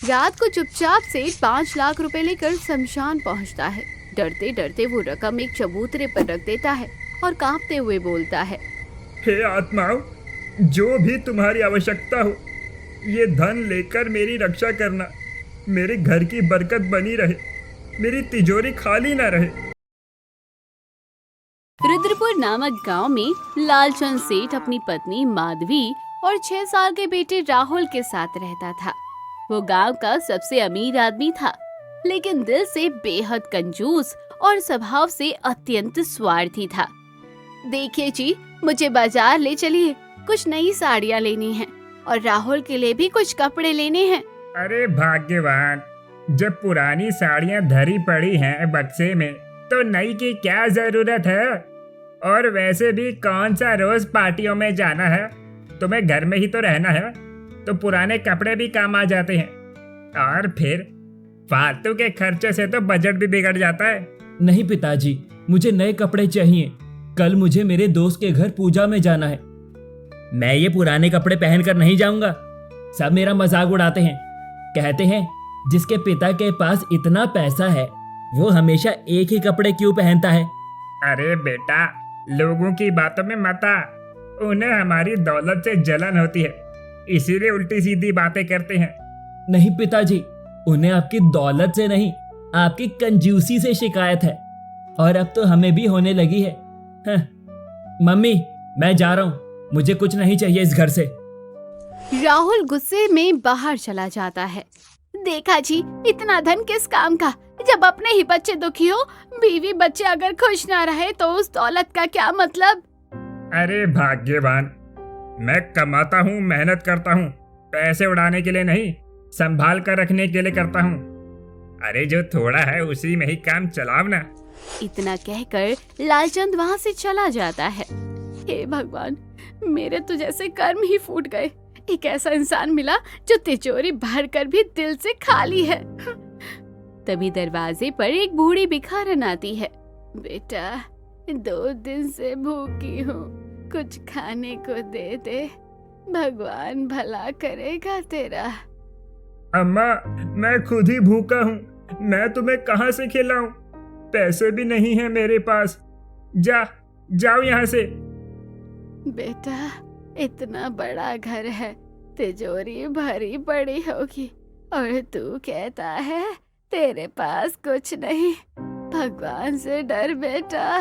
रात को चुपचाप से 5 लाख रुपए लेकर शमशान पहुंचता है। डरते डरते वो रकम एक चबूतरे पर रख देता है और कांपते हुए बोलता है, हे आत्माओं, जो भी तुम्हारी आवश्यकता हो, ये धन लेकर मेरी रक्षा करना। मेरे घर की बरकत बनी रहे, मेरी तिजोरी खाली ना रहे। रुद्रपुर नामक गांव में लालचंद सेठ अपनी पत्नी माधवी और 6 साल के बेटे राहुल के साथ रहता था। वो गांव का सबसे अमीर आदमी था, लेकिन दिल से बेहद कंजूस और स्वभाव से अत्यंत स्वार्थी था। देखिए जी, मुझे बाजार ले चलिए, कुछ नई साड़ियाँ लेनी हैं और राहुल के लिए भी कुछ कपड़े लेने हैं। अरे भाग्यवान, जब पुरानी साड़ियाँ धरी पड़ी हैं बक्से में तो नई की क्या जरूरत है। और वैसे भी कौन सा रोज पार्टियों में जाना है, तुम्हें घर में ही तो रहना है, तो पुराने कपड़े भी काम आ जाते हैं। और फिर फालतू के खर्चे से तो बजट भी बिगड़ जाता है। नहीं पिताजी, मुझे नए कपड़े चाहिए। कल मुझे मेरे दोस्त के घर पूजा में जाना है। मैं ये पुराने कपड़े पहनकर नहीं जाऊंगा। सब मेरा मजाक उड़ाते हैं, कहते हैं जिसके पिता के पास इतना पैसा है वो हमेशा एक ही कपड़े क्यों पहनता है। अरे बेटा, लोगों की बातों में मत आ। उन्हें हमारी दौलत से जलन होती है, इसीलिए उल्टी सीधी बातें करते हैं। नहीं पिताजी, उन्हें आपकी दौलत से नहीं, आपकी कंजूसी से शिकायत है। और अब तो हमें भी होने लगी है। मम्मी, मैं जा रहा हूँ, मुझे कुछ नहीं चाहिए इस घर से। राहुल गुस्से में बाहर चला जाता है। देखा जी, इतना धन किस काम का, जब अपने ही बच्चे दुखी हो, बीवी बच्चे अगर खुश ना रहे तो उस दौलत का क्या मतलब। अरे भाग्यवान, मैं कमाता हूँ, मेहनत करता हूँ, पैसे उड़ाने के लिए नहीं, संभाल कर रखने के लिए करता हूँ। अरे जो थोड़ा है उसी में ही काम चलाओ ना। इतना कहकर लालचंद वहाँ से चला जाता है। हे भगवान, मेरे तो जैसे कर्म ही फूट गए। एक ऐसा इंसान मिला जो तिजोरी भरकर भी दिल से खाली है। तभी दरवाजे पर एक बूढ़ी भिखारन आती है। बेटा, 2 दिन से भूखी हूँ, कुछ खाने को दे दे, भगवान भला करेगा तेरा। अम्मा, मैं खुद ही भूखा हूँ, मैं तुम्हें कहाँ से खिलाऊं? पैसे भी नहीं है मेरे पास। जाओ यहाँ से। बेटा, इतना बड़ा घर है, तिजोरी भरी पड़ी होगी और तू कहता है तेरे पास कुछ नहीं। भगवान से डर बेटा,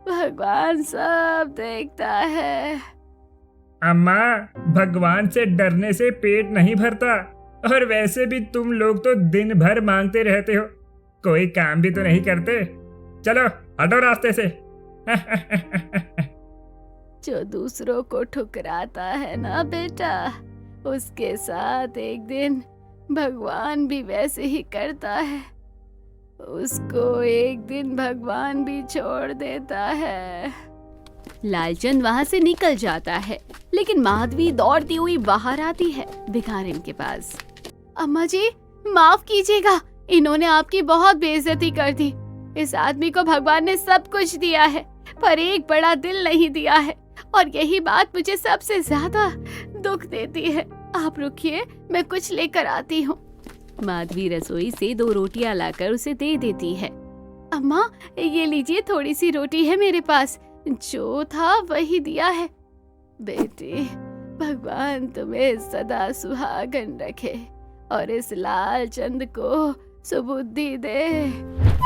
भगवान सब देखता है। अम्मा, भगवान से डरने से पेट नहीं भरता, और वैसे भी तुम लोग तो दिन भर मांगते रहते हो, कोई काम भी तो नहीं करते। चलो हटो रास्ते से। जो दूसरों को ठुकराता है ना बेटा, उसके साथ एक दिन भगवान भी वैसे ही करता है। उसको एक दिन भगवान भी छोड़ देता है। लालचंद वहाँ से निकल जाता है, लेकिन माधवी दौड़ती हुई बाहर आती है भिखारिन के पास। अम्मा जी, माफ कीजिएगा, इन्होंने आपकी बहुत बेइज्जती कर दी। इस आदमी को भगवान ने सब कुछ दिया है, पर एक बड़ा दिल नहीं दिया है, और यही बात मुझे सबसे ज्यादा दुख देती है। आप रुकिए, मैं कुछ लेकर आती हूँ। माधवी रसोई से 2 रोटियां लाकर उसे दे देती है। अम्मा, ये लीजिए, थोड़ी सी रोटी है मेरे पास, जो था वही दिया है। बेटी, भगवान तुम्हें सदा सुहागन रखे और इस लालचंद को सुबुद्धि दे।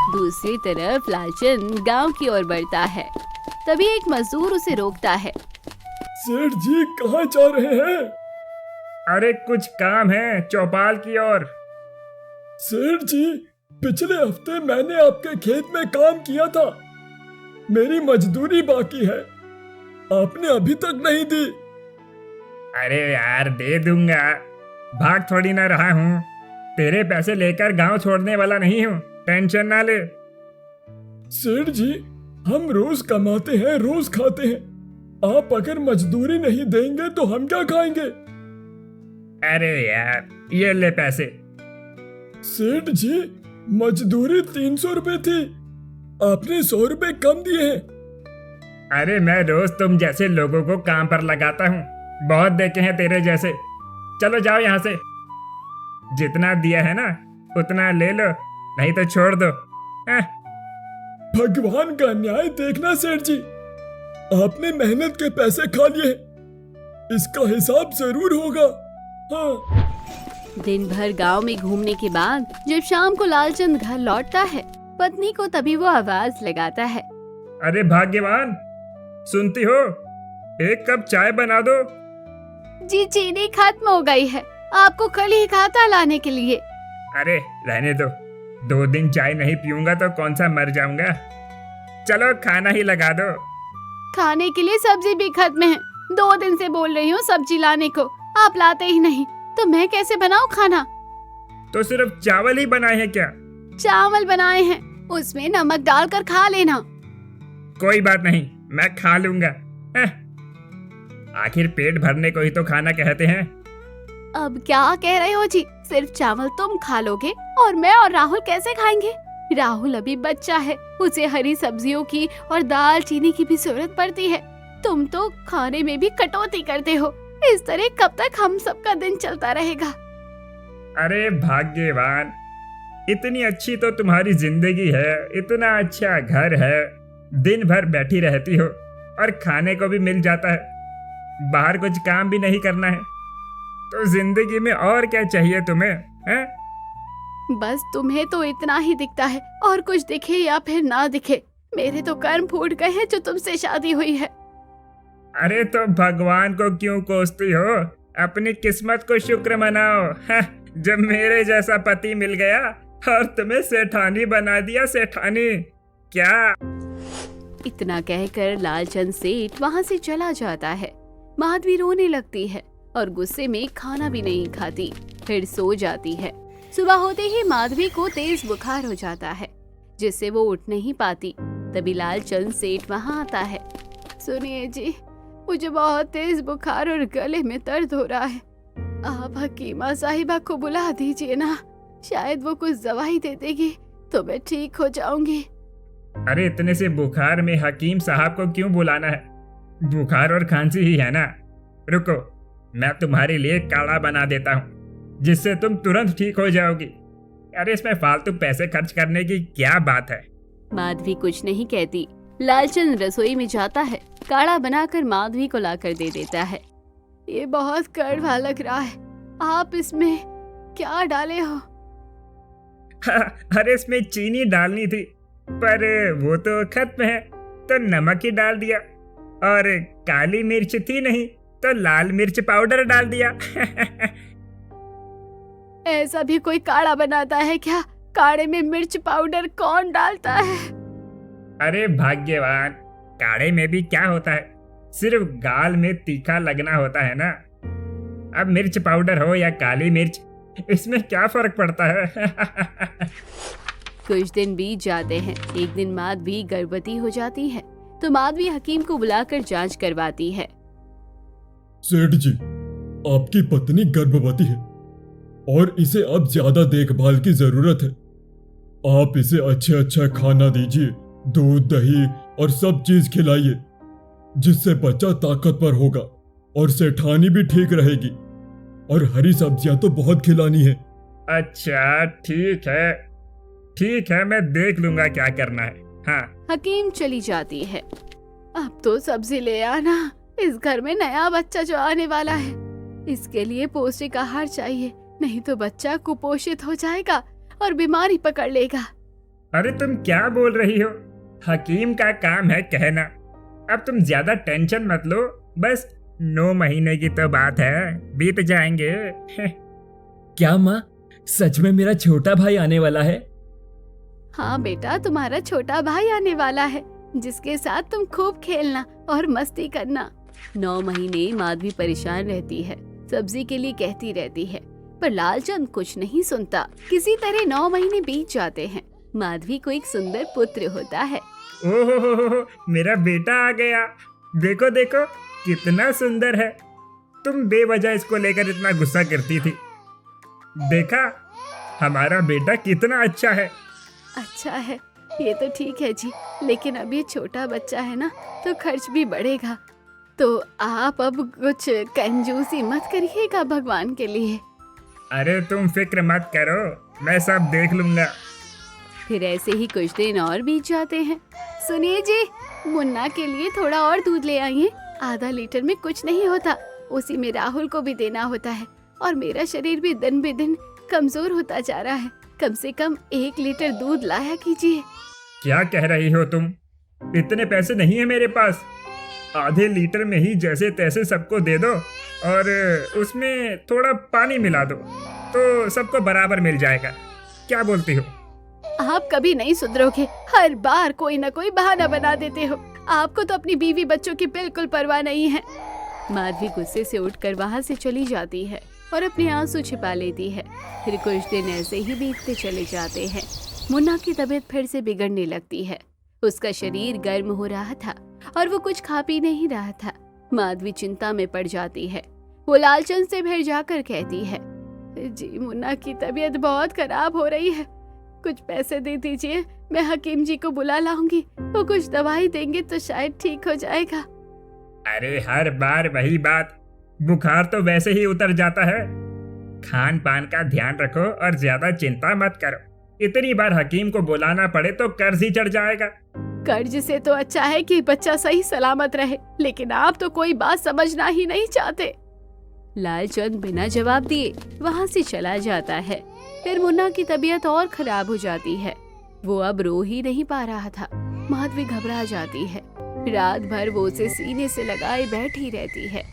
दूसरी तरफ लालचंद गांव की ओर बढ़ता है। तभी एक मजदूर उसे रोकता है। सेठ जी, कहाँ जा रहे हैं? अरे कुछ काम है चौपाल की ओर। सेठ जी, पिछले हफ्ते मैंने आपके खेत में काम किया था, मेरी मजदूरी बाकी है, आपने अभी तक नहीं दी। अरे यार, दे दूंगा, भाग थोड़ी ना रहा हूँ, तेरे पैसे लेकर गांव छोड़ने वाला नहीं हूँ, टेंशन ना ले। सेठ जी, हम रोज कमाते हैं, रोज खाते हैं, आप अगर मजदूरी नहीं देंगे तो हम क्या खाएंगे? अरे यार, ये ले पैसे। सेठ जी, मजदूरी 300 रुपए थी, आपने 100 रुपए कम दिए हैं। अरे मैं रोज तुम जैसे लोगों को काम पर लगाता हूँ, बहुत देखे हैं तेरे जैसे। चलो जाओ यहाँ से। जितना दिया है ना उतना ले लो, नहीं तो छोड़ दो। हाँ। भगवान का न्याय देखना सेठ जी, आपने मेहनत के पैसे खा लिए, इसका हिसाब जरूर होगा। हाँ। दिन भर गांव में घूमने के बाद जब शाम को लालचंद घर लौटता है, पत्नी को तभी वो आवाज लगाता है। अरे भाग्यवान, सुनती हो? एक कप चाय बना दो। जी चीनी खत्म हो गई है, आपको कल ही कहा था लाने के लिए। अरे रहने दो, 2 दिन चाय नहीं पीऊंगा तो कौन सा मर जाऊंगा। चलो खाना ही लगा दो। खाने के लिए सब्जी भी खत्म है, 2 दिन से बोल रही हूँ सब्जी लाने को, आप लाते ही नहीं, तो मैं कैसे बनाऊँ खाना? तो सिर्फ चावल ही बनाए हैं क्या? चावल बनाए हैं, उसमें नमक डालकर खा लेना। कोई बात नहीं, मैं खा लूंगा। आखिर पेट भरने को ही तो खाना कहते हैं। अब क्या कह रहे हो जी? सिर्फ चावल तुम खा लोगे और मैं और राहुल कैसे खाएंगे? राहुल अभी बच्चा है, उसे हरी सब्जियों की और दाल चीनी की भी जरूरत पड़ती है। तुम तो खाने में भी कटौती करते हो। इस तरह कब तक हम सबका दिन चलता रहेगा? अरे भाग्यवान, इतनी अच्छी तो तुम्हारी जिंदगी है, इतना अच्छा घर है, दिन भर बैठी रहती हो और खाने को भी मिल जाता है, बाहर कुछ काम भी नहीं करना है, तो जिंदगी में और क्या चाहिए तुम्हें? हैं? बस तुम्हें तो इतना ही दिखता है, और कुछ दिखे या फिर ना दिखे, मेरे तो कर्म फूट गए हैं जो तुमसे शादी हुई है। अरे तो भगवान को क्यों कोसती हो? अपनी किस्मत को शुक्र मनाओ। जब मेरे जैसा पति मिल गया और तुम्हें सेठानी बना दिया, सेठानी क्या? इतना कहकर लालचंद सेठ वहाँ से चला जाता है। माधवी रोने लगती है और गुस्से में खाना भी नहीं खाती, फिर सो जाती है। सुबह होते ही माधवी को तेज बुखार हो जाता है, जिससे वो उठ नहीं पाती। तभी लालचंद सेठ वहाँ आता है। सुनिए जी, मुझे बहुत तेज बुखार और गले में दर्द हो रहा है, आप हकीमा साहिबा को बुला दीजिए ना, शायद वो कुछ दवाई दे देगी तो मैं ठीक हो जाऊंगी। अरे इतने से बुखार में हकीम साहब को क्यों बुलाना है? बुखार और खांसी ही है ना। रुको, मैं तुम्हारे लिए काढ़ा बना देता हूँ, जिससे तुम तुरंत ठीक हो जाओगी। अरे इसमें फालतू पैसे खर्च करने की क्या बात है? माधवी कुछ नहीं कहती। लालचंद रसोई में जाता है, काढ़ा बनाकर माधवी को लाकर दे देता है। ये बहुत कड़वा लग रहा है, आप इसमें क्या डाले हो? अरे इसमें चीनी डालनी थी, पर वो तो खत्म है, तो नमक ही डाल दिया, और काली मिर्च थी नहीं तो लाल मिर्च पाउडर डाल दिया। ऐसा भी कोई काढ़ा बनाता है क्या? काढ़े में मिर्च पाउडर कौन डालता है? अरे भाग्यवान, काढ़े में भी क्या होता है, सिर्फ गाल में तीखा लगना होता है ना। अब मिर्च पाउडर हो या काली मिर्च, इसमें क्या फर्क पड़ता है? कुछ दिन बीत जाते हैं। एक दिन माधवी गर्भवती हो जाती है, तो माधवी हकीम को बुलाकर जांच करवाती है। सेठ जी, आपकी पत्नी गर्भवती है और इसे अब ज्यादा देखभाल की जरूरत है। आप इसे अच्छा खाना दीजिए, दूध दही और सब चीज खिलाइए, जिससे बच्चा ताकतवर होगा और सेठानी भी ठीक रहेगी, और हरी सब्जियां तो बहुत खिलानी है। अच्छा ठीक है, मैं देख लूंगा क्या करना है। हाँ। हकीम चली जाती है। अब तो सब्जी ले आना, इस घर में नया बच्चा जो आने वाला है, इसके लिए पौष्टिक आहार चाहिए, नहीं तो बच्चा कुपोषित हो जाएगा और बीमारी पकड़ लेगा। अरे तुम क्या बोल रही हो? हकीम का काम है कहना। अब तुम ज्यादा टेंशन मत लो, बस 9 महीने की तो बात है, बीत जाएंगे। क्या माँ, सच में मेरा छोटा भाई आने वाला है? हाँ बेटा, तुम्हारा छोटा भाई आने वाला है, जिसके साथ तुम खूब खेलना और मस्ती करना। 9 महीने माधवी परेशान रहती है, सब्जी के लिए कहती रहती है, पर लालचंद कुछ नहीं सुनता। किसी तरह 9 महीने बीत जाते हैं। माधवी को एक सुंदर पुत्र होता है। ओहो, मेरा बेटा आ गया। देखो देखो कितना सुंदर है। तुम बेवजह इसको लेकर इतना गुस्सा करती थी, देखा हमारा बेटा कितना अच्छा है। अच्छा है, ये तो ठीक है जी, लेकिन अब ये छोटा बच्चा है ना, तो खर्च भी बढ़ेगा, तो आप अब कुछ कंजूसी मत करिएगा भगवान के लिए। अरे तुम फिक्र मत करो, मैं सब देख लूंगा। फिर ऐसे ही कुछ दिन और बीत जाते हैं। सुनिए जी, मुन्ना के लिए थोड़ा और दूध ले आइए। आधा लीटर में कुछ नहीं होता, उसी में राहुल को भी देना होता है। और मेरा शरीर भी दिन ब दिन कमजोर होता जा रहा है। कम से कम 1 लीटर दूध लाया कीजिए। क्या कह रही हो तुम? इतने पैसे नहीं है मेरे पास। आधे लीटर में ही जैसे तैसे सबको दे दो और उसमें थोड़ा पानी मिला दो तो सबको बराबर मिल जाएगा। क्या बोलती हो? आप कभी नहीं सुधरोगे, हर बार कोई ना कोई बहाना बना देते हो। आपको तो अपनी बीवी बच्चों की बिल्कुल परवाह नहीं है। माधवी गुस्से से उठकर वहाँ से चली जाती है और अपने आंसू छिपा लेती है। फिर कुछ दिन ऐसे ही बीतते चले जाते हैं। मुन्ना की तबीयत फिर से बिगड़ने लगती है। उसका शरीर गर्म हो रहा था और वो कुछ खा पी नहीं रहा था। माधवी चिंता में पड़ जाती है। वो लालचंद से फिर जाकर कहती है, जी मुन्ना की तबीयत बहुत खराब हो रही है, कुछ पैसे दे दीजिए, मैं हकीम जी को बुला लाऊंगी, वो कुछ दवाई देंगे तो शायद ठीक हो जाएगा। अरे हर बार वही बात, बुखार तो वैसे ही उतर जाता है। खान पान का ध्यान रखो और ज्यादा चिंता मत करो। इतनी बार हकीम को बुलाना पड़े तो कर्ज ही चढ़ जाएगा। कर्ज से तो अच्छा है कि बच्चा सही सलामत रहे, लेकिन आप तो कोई बात समझना ही नहीं चाहते। लालचंद बिना जवाब दिए वहाँ से चला जाता है। फिर मुन्ना की तबीयत और खराब हो जाती है। वो अब रो ही नहीं पा रहा था। माधवी घबरा जाती है। रात भर वो उसे सीने से लगाए बैठी रहती है।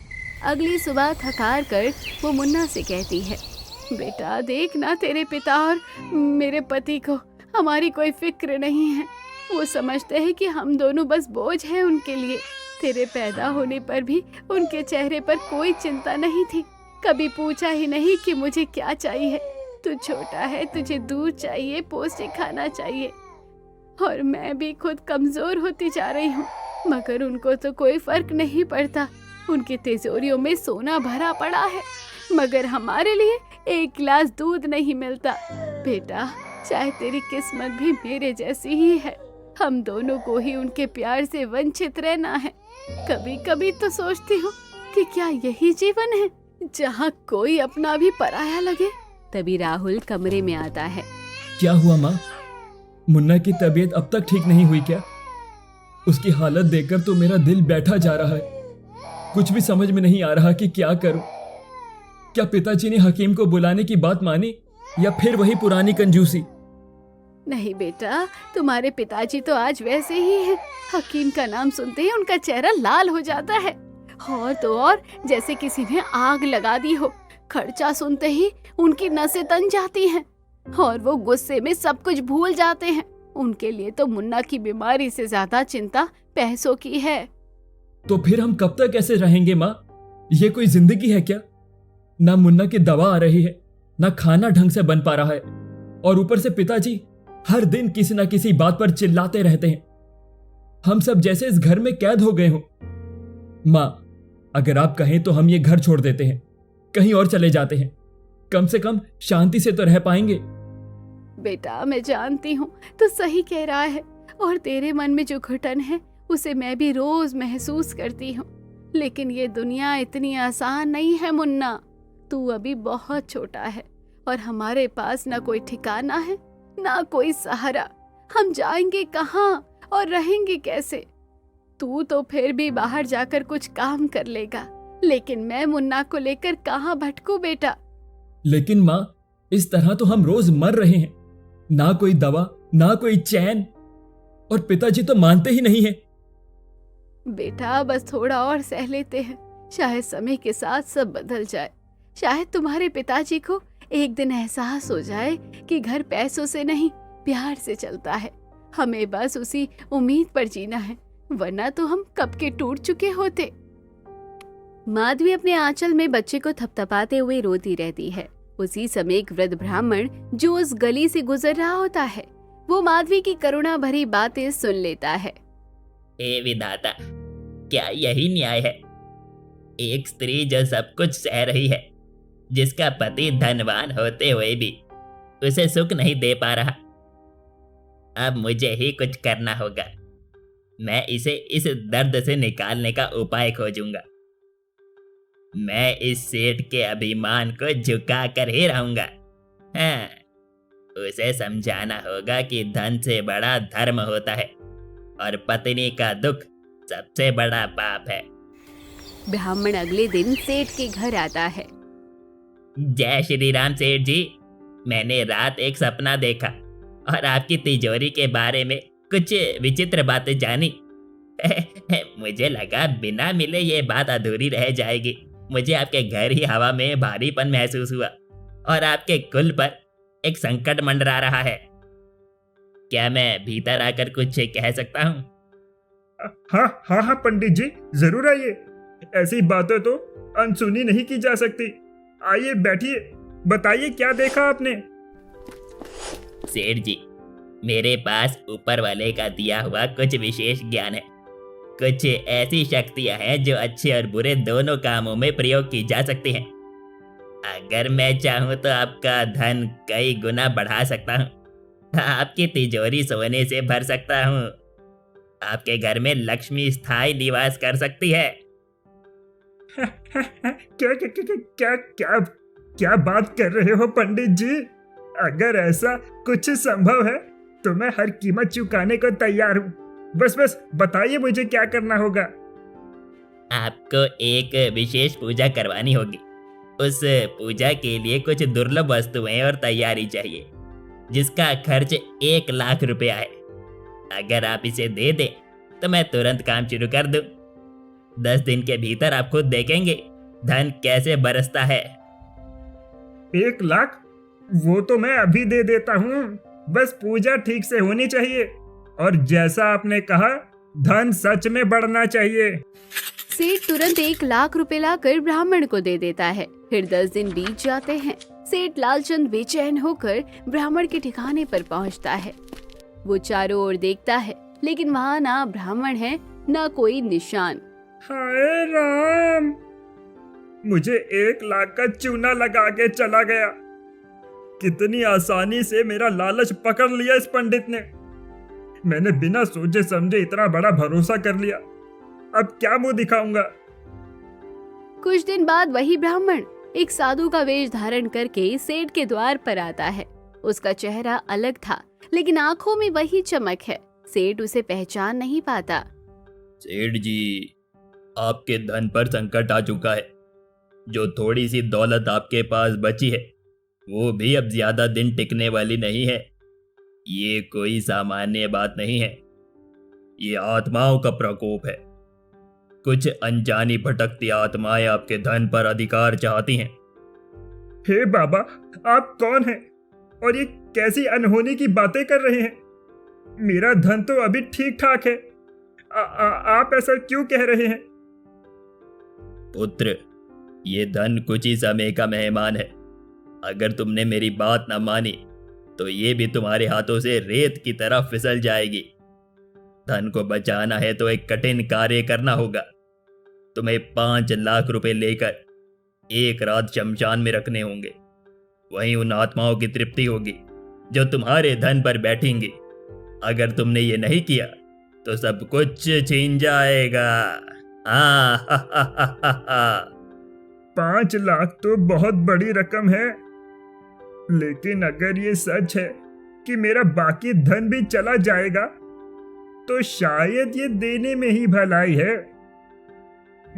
अगली सुबह थकार कर वो मुन्ना से कहती है, बेटा देख ना, तेरे पिता और मेरे पति को हमारी कोई फिक्र नहीं है। वो समझते हैं कि हम दोनों बस बोझ हैं उनके लिए। तेरे पैदा होने पर भी उनके चेहरे पर कोई चिंता नहीं थी। कभी पूछा ही नहीं कि मुझे क्या चाहिए। तू छोटा है, तुझे दूध चाहिए, पौष्टिक खाना चाहिए। और मैं भी खुद कमजोर होती जा रही हूँ, मगर उनको तो कोई फर्क नहीं पड़ता। उनकी तिजोरियों में सोना भरा पड़ा है, मगर हमारे लिए 1 गिलास दूध नहीं मिलता। बेटा, चाहे तेरी किस्मत भी मेरे जैसी ही है, हम दोनों को ही उनके प्यार से वंचित रहना है। कभी कभी तो सोचती हूँ कि क्या यही जीवन है जहाँ कोई अपना भी पराया लगे। तभी राहुल कमरे में आता है। क्या हुआ माँ? मुन्ना की तबीयत अब तक ठीक नहीं हुई क्या? उसकी हालत देखकर तो मेरा दिल बैठा जा रहा है। कुछ भी समझ में नहीं आ रहा कि क्या करूं। क्या पिताजी ने हकीम को बुलाने की बात मानी या फिर वही पुरानी कंजूसी? नहीं बेटा, तुम्हारे पिताजी तो आज वैसे ही हैं। हकीम का नाम सुनते ही उनका चेहरा लाल हो जाता है, और तो और जैसे किसी ने आग लगा दी हो। खर्चा सुनते ही उनकी नसें तन जाती हैं और वो गुस्से में सब कुछ भूल जाते हैं। उनके लिए तो मुन्ना की बीमारी से ज्यादा चिंता पैसों की है। तो फिर हम कब तक ऐसे रहेंगे माँ? ये कोई जिंदगी है क्या? ना मुन्ना की दवा आ रही है, ना खाना ढंग से बन पा रहा है, और ऊपर से पिताजी हर दिन किसी ना किसी बात पर चिल्लाते रहते हैं। हम सब जैसे इस घर में कैद हो गए हों। माँ, अगर आप कहें तो हम ये घर छोड़ देते हैं, कहीं और चले जाते हैं। कम से कम शांति से तो रह पाएंगे। बेटा, मैं जानती हूँ तो सही कह रहा है, और तेरे मन में जो घुटन है उसे मैं भी रोज महसूस करती हूँ। लेकिन ये दुनिया इतनी आसान नहीं है मुन्ना। तू अभी बहुत छोटा है और हमारे पास ना कोई ठिकाना है, ना कोई सहारा। हम जाएंगे कहाँ और रहेंगे कैसे? तू तो फिर भी बाहर जाकर कुछ काम कर लेगा, लेकिन मैं मुन्ना को लेकर कहाँ भटकूं बेटा? लेकिन माँ, इस तरह तो हम रोज मर रहे हैं। ना कोई दवा, ना कोई चैन, और पिताजी तो मानते ही नहीं है। बेटा, बस थोड़ा और सह लेते हैं। शायद समय के साथ सब बदल जाए। शायद तुम्हारे पिताजी को एक दिन एहसास हो जाए कि घर पैसों से नहीं, प्यार से चलता है। हमें बस उसी उम्मीद पर जीना है, वरना तो हम कब के टूट चुके होते। माधवी अपने आंचल में बच्चे को थपथपाते हुए रोती रहती है। उसी समय एक वृद्ध ब्राह्मण जो उस गली से गुजर रहा होता है, वो माधवी की करुणा भरी बातें सुन लेता है। हे विधाता, क्या यही न्याय है? एक स्त्री जो सब कुछ सह रही है, जिसका पति धनवान होते हुए भी उसे सुख नहीं दे पा रहा। अब मुझे ही कुछ करना होगा। मैं इसे इस दर्द से निकालने का उपाय खोजूंगा। मैं इस सेठ के अभिमान को झुका कर ही रहूंगा। हाँ, उसे समझाना होगा कि धन से बड़ा धर्म होता है और पत्नी का दुख सबसे बड़ा पाप है। ब्राह्मण अगले दिन सेठ के घर आता है। जय श्री राम सेठ जी, मैंने रात एक सपना देखा और आपकी तिजोरी के बारे में कुछ विचित्र बातें जानी। मुझे लगा बिना मिले ये बात अधूरी रह जाएगी। मुझे आपके घर ही हवा में भारीपन महसूस हुआ और आपके कुल पर एक संकट मंडरा रहा है। क्या मैं भीतर आकर कुछ कह सकता हूँ? हाँ हाँ हाँ पंडित जी, जरूर आइए। ऐसी बातें तो अनसुनी नहीं की जा सकती। आइए बैठिए, बताइए क्या देखा आपने। सेठ जी, मेरे पास ऊपर वाले का दिया हुआ कुछ विशेष ज्ञान है। कुछ ऐसी शक्तियां हैं जो अच्छे और बुरे दोनों कामों में प्रयोग की जा सकती हैं। अगर मैं चाहूँ तो आपका धन कई गुना बढ़ा सकता हूँ। आपकी तिजोरी सोने से भर सकता हूँ। आपके घर में लक्ष्मी स्थायी निवास कर सकती है। क्या क्या क्या क्या क्या क्या बात कर रहे हो पंडित जी? अगर ऐसा कुछ संभव है तो मैं हर कीमत चुकाने को तैयार हूँ। बस बस बताइए मुझे क्या करना होगा। आपको एक विशेष पूजा करवानी होगी। उस पूजा के लिए कुछ दुर्लभ वस्तुएं और तैयारी चाहिए, जिसका खर्च 1 लाख रुपया है। अगर आप इसे दे दें तो मैं तुरंत काम शुरू कर दूं। 10 दिन के भीतर आप खुद देखेंगे धन कैसे बरसता है। 1 लाख? वो तो मैं अभी दे देता हूँ। बस पूजा ठीक से होनी चाहिए और जैसा आपने कहा धन सच में बढ़ना चाहिए। सेठ तुरंत 1 लाख रुपए लाकर ब्राह्मण को दे देता है। फिर 10 दिन बीत जाते हैं। सेठ लालचंद बेचैन होकर ब्राह्मण के ठिकाने पर पहुंचता है। वो चारों ओर देखता है, लेकिन वहाँ ना ब्राह्मण है ना कोई निशान। हाय राम, मुझे 1 लाख का चूना लगा के चला गया। कितनी आसानी से मेरा लालच पकड़ लिया इस पंडित ने। मैंने बिना सोचे समझे इतना बड़ा भरोसा कर लिया। अब क्या मुंह दिखाऊंगा। कुछ दिन बाद वही ब्राह्मण एक साधु का वेश धारण करके सेठ के द्वार पर आता है। उसका चेहरा अलग था, लेकिन आंखों में वही चमक है। सेठ उसे पहचान नहीं पाता। सेठ जी, आपके धन पर संकट आ चुका है। जो थोड़ी सी दौलत आपके पास बची है वो भी अब ज्यादा दिन टिकने वाली नहीं है। ये कोई सामान्य बात नहीं है, ये आत्माओं का प्रकोप है। कुछ अनजानी भटकती आत्माएं आपके धन पर अधिकार चाहती हैं। हे बाबा, आप कौन हैं और ये कैसी अनहोनी की बातें कर रहे हैं? मेरा धन तो अभी ठीक ठाक है। आप ऐसा क्यों कह रहे हैं? पुत्र, ये धन कुछ ही समय का मेहमान है। अगर तुमने मेरी बात न मानी तो ये भी तुम्हारे हाथों से रेत की तरह फिसल जाएगी। धन को बचाना है तो एक कठिन कार्य करना होगा। तुम्हें 5 लाख रुपए लेकर 1 रात शमशान में रखने होंगे। वहीं उन आत्माओं की तृप्ति होगी जो तुम्हारे धन पर बैठेंगी। अगर तुमने ये नहीं किया तो सब कुछ छीन जाएगा। 5 लाख तो बहुत बड़ी रकम है, लेकिन अगर ये सच है कि मेरा बाकी धन भी चला जाएगा तो शायद ये देने में ही भलाई है।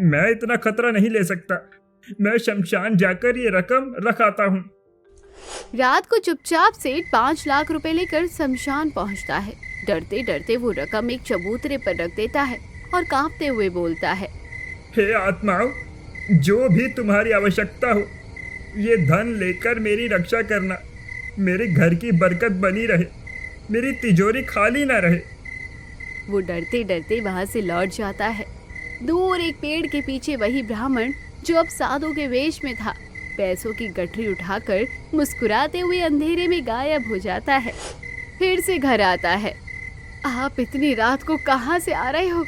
मैं इतना खतरा नहीं ले सकता। मैं शमशान जाकर ये रकम रख आता हूँ। रात को चुपचाप सेठ 5 लाख रुपए लेकर शमशान पहुंचता है। डरते डरते वो रकम एक चबूतरे पर रख देता है और कांपते हुए बोलता है, हे आत्माओं, जो भी तुम्हारी आवश्यकता हो ये धन लेकर मेरी रक्षा करना। मेरे घर की बरकत बनी रहे, मेरी तिजोरी खाली ना रहे। वो डरते डरते वहां से लौट जाता है। दूर एक पेड़ के पीछे वही ब्राह्मण जो अब साधु के वेश में था, पैसों की गठरी उठाकर मुस्कुराते हुए अंधेरे में गायब हो जाता है। फिर से घर आता है। आप इतनी रात को कहाँ से आ रहे हो?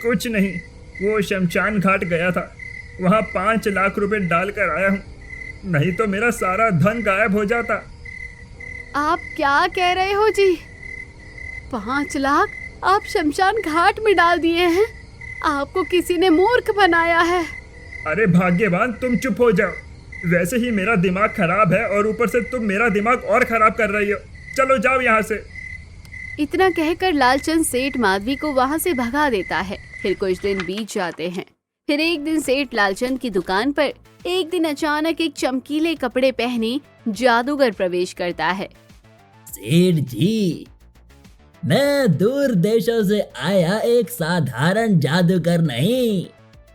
कुछ नहीं, वो शमशान घाट गया था, वहाँ 5 लाख रुपए डाल कर आया हूँ, नहीं तो मेरा सारा धन गायब हो जाता। आप क्या कह रहे हो जी? 5 लाख आप शमशान घाट में डाल दिए हैं? आपको किसी ने मूर्ख बनाया है। अरे भाग्यवान, तुम चुप हो जाओ। वैसे ही मेरा दिमाग खराब है और ऊपर से तुम मेरा दिमाग और खराब कर रही हो। चलो जाओ यहाँ से। इतना कहकर लालचंद सेठ माधवी को वहां से भगा देता है। फिर कुछ दिन बीत जाते हैं। फिर एक दिन सेठ लालचंद की दुकान पर एक दिन अचानक एक चमकीले कपड़े पहने जादूगर प्रवेश करता है। सेठ जी, मैं दूर देशों से आया एक साधारण जादूगर नहीं,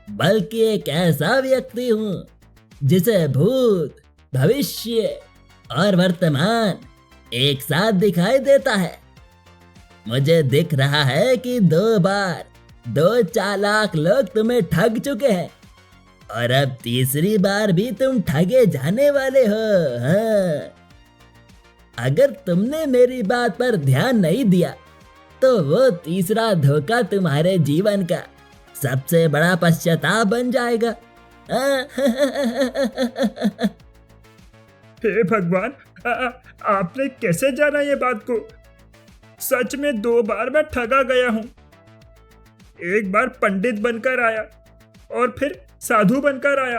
बल्कि एक ऐसा व्यक्ति हूँ जिसे भूत, भविष्य और वर्तमान एक साथ दिखाई देता है। मुझे दिख रहा है कि 2 बार 2 चालाक लोग तुम्हें ठग चुके हैं और अब तीसरी बार भी तुम ठगे जाने वाले हो। हाँ। अगर तुमने मेरी बात पर ध्यान नहीं दिया तो वो तीसरा धोखा तुम्हारे जीवन का सबसे बड़ा पश्चाताप बन जाएगा। हे भगवान, आपने कैसे जाना ये बात को? सच में 2 बार मैं ठगा गया हूँ। एक बार पंडित बनकर आया और फिर साधु बनकर आया।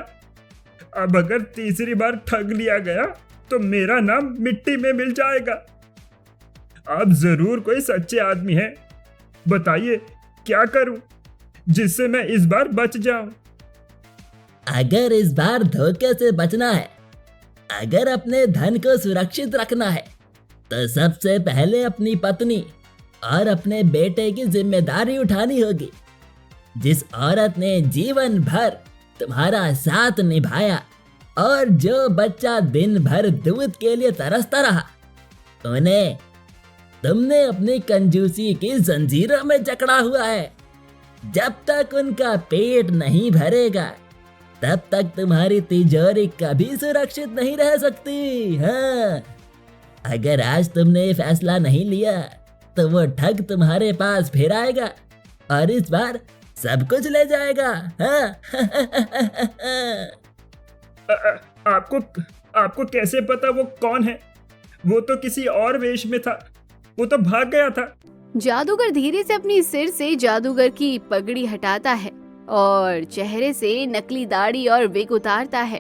अब अगर तीसरी बार ठग लिया गया तो मेरा नाम मिट्टी में मिल जाएगा। आप जरूर कोई सच्चे आदमी हैं। बताइए क्या करूं जिससे मैं इस बार बच जाऊं? अगर इस बार धोखे से बचना है, अगर अपने धन को सुरक्षित रखना है, तो सबसे पहले अपनी पत्नी और अपने बेटे की जिम्मेदारी उठानी होगी। जिस औरत ने जीवन भर तुम्हारा साथ निभाया और जो बच्चा दिन भर दूध के लिए तरसता रहा, उन्हें तुमने अपनी कंजूसी की जंजीरों में जकड़ा हुआ है। जब तक उनका पेट नहीं भरेगा तब तक तुम्हारी तिजोरी कभी सुरक्षित नहीं रह सकती। हाँ, अगर आज तुमने फैसला नहीं लिया तो वो ठग तुम्हारे पास फिर आएगा और इस बार सब कुछ ले जाएगा। हाँ। आपको कैसे पता वो कौन है? वो तो किसी और वेश में था, वो तो भाग गया था। जादूगर धीरे से अपनी सिर से जादूगर की पगड़ी हटाता है और चेहरे से नकली दाढ़ी और विग उतारता है।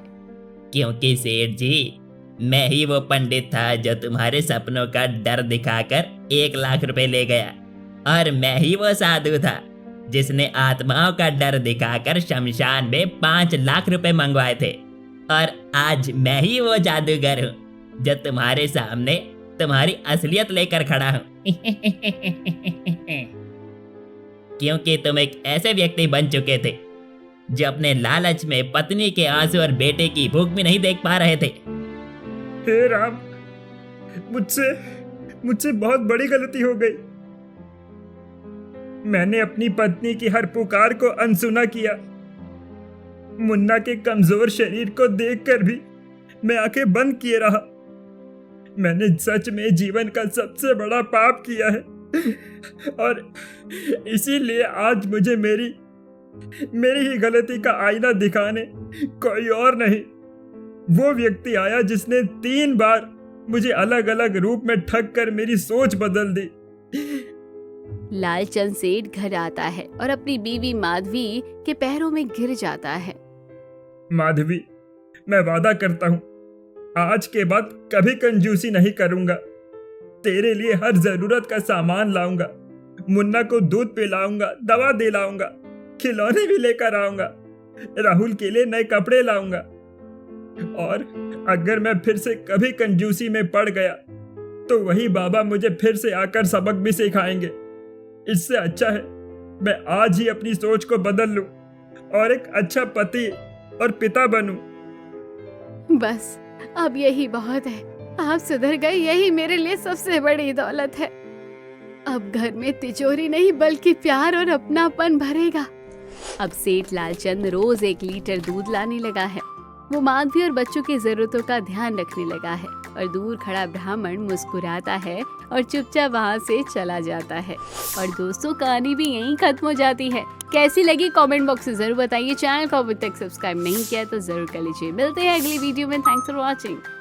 क्योंकि सेठ जी, मैं ही वो पंडित था जो तुम्हारे सपनों का डर दिखाकर 1 लाख रुपए ले गया, और मैं ही वो साधु था जिसने आत्माओं का डर दिखाकर शमशान में 5 लाख रुपए मंगवाए थे, और आज मैं ही वो जादूगर हूँ जो तुम्हारे सामने तुम्हारी असलियत लेकर खड़ा हूँ। क्योंकि तुम एक ऐसे व्यक्ति बन चुके थे जो अपने लालच में पत्नी के आंसू और बेटे की भूख भी नहीं देख पा रहे थे। हे राम, मुझसे बहुत बड़ी गलती हो गई। मैंने अपनी पत्नी की हर पुकार को अनसुना किया। मुन्ना के कमजोर शरीर को देखकर भी मैं आंखें बंद किए रहा। मैंने सच में जीवन का सबसे बड़ा पाप किया है, और इसीलिए आज मुझे मेरी ही गलती का आईना दिखाने कोई और नहीं, वो व्यक्ति आया जिसने 3 बार मुझे अलग अलग रूप में ठग कर मेरी सोच बदल दी। लालचंद सेठ घर आता है और अपनी बीवी माधवी के पैरों में गिर जाता है। माधवी, मैं वादा करता हूँ आज के बाद कभी कंजूसी नहीं करूंगा। तेरे लिए हर जरूरत का सामान लाऊंगा, मुन्ना को दूध पिलाऊंगा, दवा दिलाऊंगा, खिलौने भी लेकर आऊंगा, राहुल के लिए नए कपड़े लाऊंगा। और अगर मैं फिर से कभी कंजूसी में पड़ गया तो वही बाबा मुझे फिर से आकर सबक भी सिखाएंगे। इससे अच्छा है मैं आज ही अपनी सोच को बदल लूं और एक अच्छा पति और पिता बनूं। बस अब यही बहुत है। आप सुधर गए, यही मेरे लिए सबसे बड़ी दौलत है। अब घर में तिजोरी नहीं बल्कि प्यार और अपनापन भरेगा। अब सेठ लालचंद रोज 1 लीटर दूध लाने लगा है। वो माधवी और बच्चों की जरूरतों का ध्यान रखने लगा है, और दूर खड़ा ब्राह्मण मुस्कुराता है और चुपचाप वहाँ से चला जाता है। और दोस्तों, कहानी भी यहीं खत्म हो जाती है। कैसी लगी कमेंट बॉक्स में जरूर बताइए। चैनल को अभी तक सब्सक्राइब नहीं किया तो जरूर कर लीजिए। मिलते हैं अगली वीडियो में। Thanks for watching.